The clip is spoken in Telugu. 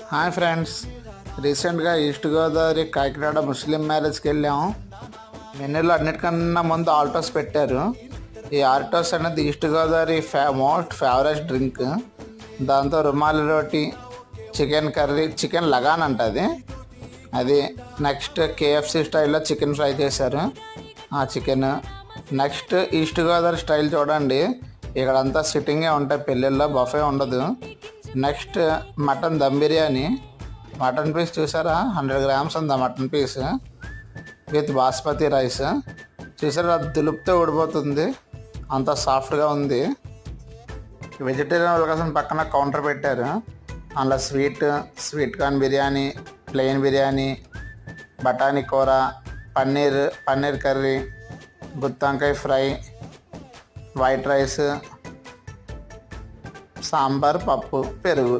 హాయ్ ఫ్రెండ్స్, రీసెంట్గా ఈస్ట్ గోదావరి కాకినాడ ముస్లిం మ్యారేజ్కి వెళ్ళాము. మెనూలో అన్నిటికన్నా ముందు ఆల్టోస్ పెట్టారు. ఈ ఆల్టోస్ అనేది east Godavari most favourite drink. దాంతో rumali roti, chicken curry, chicken lagan అంటది అది. నెక్స్ట్ కేఎఫ్సి స్టైల్లో చికెన్ ఫ్రై చేశారు. ఆ chicken next east Godavari style చూడండి, ఇక్కడంతా సిట్టింగే ఉంటాయి, పెళ్ళిళ్ళలో బఫే ఉండదు. Next mutton dum biryani. Mutton piece చూసారా, 100 grams ఉంది ఆ mutton piece with basmati rice. చూసారా, దులుపుతో ఊడిపోతుంది, అంత సాఫ్ట్గా ఉంది. వెజిటేరియన్ వాళ్ళ కోసం పక్కన కౌంటర్ పెట్టారు. అందులో sweet corn biryani, plain biryani, బఠానీ కూర, పన్నీర్ కర్రీ, గుత్తొంకాయ ఫ్రై, వైట్ రైస్, సాంబార్, పప్పు, పెరుగు.